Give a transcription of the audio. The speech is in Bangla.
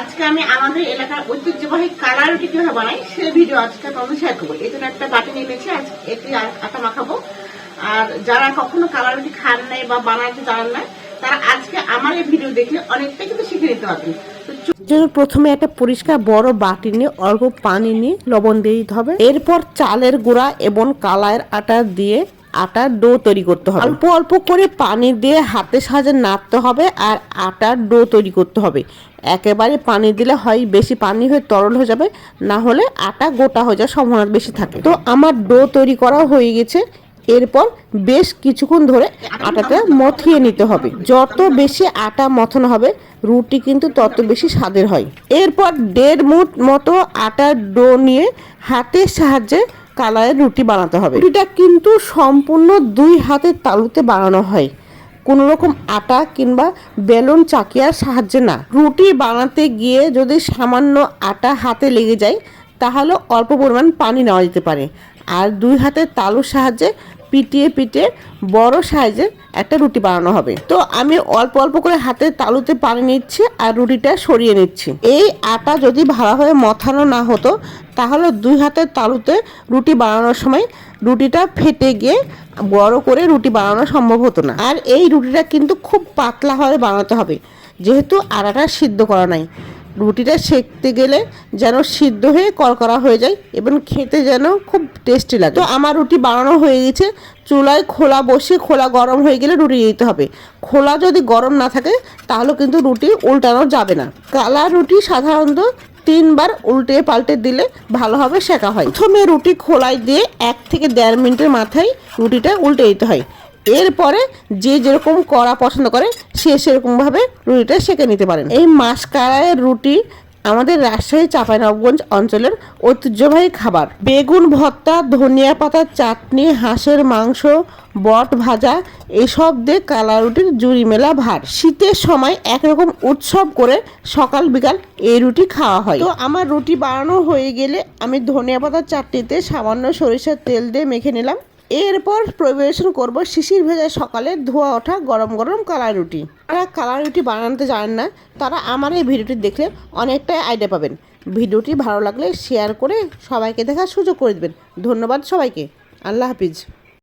আজকে আমি আমাদের এলাকার ঐতিহ্যবাহী কালা রুটি কিভাবে বানাই সেই ভিডিও আজকে তোমাদের শেয়ার করবো। এই জন্য একটা বাটি নিয়ে নিয়েছি, এতে আটা মাখাবো। আর যারা কখনো কালা রুটি খান নাই বা বানাতে জানেন না, তারা আজকে আমার এই ভিডিও দেখলে অনেকটাই কিন্তু শিখে নিতে পারবেন। প্রথমে একটা পরিষ্কার বড় বাটি নিয়ে অল্প পানি নিয়ে লবণ দিয়ে দিতে হবে। এরপর চালের গুঁড়া এবং কালার আটা দিয়ে আটার ডো তৈরি করতে হবে। অল্প অল্প করে পানি দিয়ে হাতের সাহায্যে নাড়তে হবে আর আটার ডো তৈরি করতে হবে। একেবারে পানি দিলে হয় বেশি পানি হয়ে তরল হয়ে যাবে, না হলে আটা গোটা হয়ে যাওয়ার সম্ভাবনা বেশি থাকে। তো আমার ডো তৈরি করা হয়ে গেছে। এরপর বেশ কিছুক্ষণ ধরে আটাটা মথিয়ে নিতে হবে। যত বেশি আটা মথন হবে রুটি কিন্তু তত বেশি স্বাদের হয়। এরপর 1.5 মুঠ মতো আটার ডো নিয়ে হাতের সাহায্যে কালারের রুটি বানাতে হবে। রুটিটা কিন্তু সম্পূর্ণ 2 হাতের তালুতে বানানো হয়, কোনো রকম আটা কিংবা বেলুন চাকিয়ার সাহায্যে না। রুটি বানাতে গিয়ে যদি সামান্য আটা হাতে লেগে যায় তাহলে অল্প পরিমাণ পানি নেওয়া যেতে পারে। আর 2 হাতের তালুর সাহায্যে পিটিয়ে পিটিয়ে বড় সাইজের একটা রুটি বানানো হবে। তো আমি অল্প অল্প করে হাতের তালুতে পানি নিচ্ছি আর রুটিটা সরিয়ে নিচ্ছি। এই আটা যদি ভালোভাবে মথানো না হতো তাহলে 2 হাতের তালুতে রুটি বানানোর সময় রুটিটা ফেটে গিয়ে বড় করে রুটি বানানো সম্ভব হতো না। আর এই রুটিটা কিন্তু খুব পাতলাভাবে বানাতে হবে, যেহেতু আটাটা সিদ্ধ করা নাই। রুটিটা সেঁকতে গেলে যেন সিদ্ধ হয়ে কড়কড়া হয়ে যায় এবং খেতে যেন খুব টেস্টি লাগে। তো আমার রুটি বানানো হয়ে গেছে। চুলায় খোলা বসে খোলা গরম হয়ে গেলে রুটি দিতে হবে। খোলা যদি গরম না থাকে তাহলে কিন্তু রুটি উল্টানো যাবে না। কালা রুটি সাধারণত 3 বার উল্টে পাল্টে দিলে ভালোভাবে সেঁকা হয়। প্রথমে রুটি খোলায় দিয়ে 1 থেকে 1.5 মিনিটের মাথায় রুটিটা উল্টে দিতে হয়। এরপরে যে যেরকম করা পছন্দ করে সে সেরকমভাবে রুটিটা সেঁকে নিতে পারেন। এই মাসকলাইয়ের রুটি আমাদের রাজশাহী চাঁপাইনবাবগঞ্জ অঞ্চলের ঐতিহ্যবাহী খাবার। বেগুন ভর্তা, ধনিয়া পাতার চাটনি, হাঁসের মাংস, বট ভাজা এসব দিয়ে কালা রুটির জুড়ি মেলা ভার। শীতের সময় একরকম উৎসব করে সকাল বিকাল এই রুটি খাওয়া হয়। তো আমার রুটি বানানো হয়ে গেলে আমি ধনিয়া পাতার চাটনিতে সামান্য সরিষার তেল দিয়ে মেখে নিলাম। এরপর পরিবেশন করব শিশির ভেজা সকালে ধোয়া ওঠা গরম গরম কালা রুটি। যারা কালা রুটি বানাতে জানেন না তারা আমার এই ভিডিওটি দেখলে অনেকটাই আইডিয়া পাবেন। ভিডিওটি ভালো লাগলে শেয়ার করে সবাইকে দেখার সুযোগ করে দেবেন। ধন্যবাদ সবাইকে। আল্লাহ হাফিজ।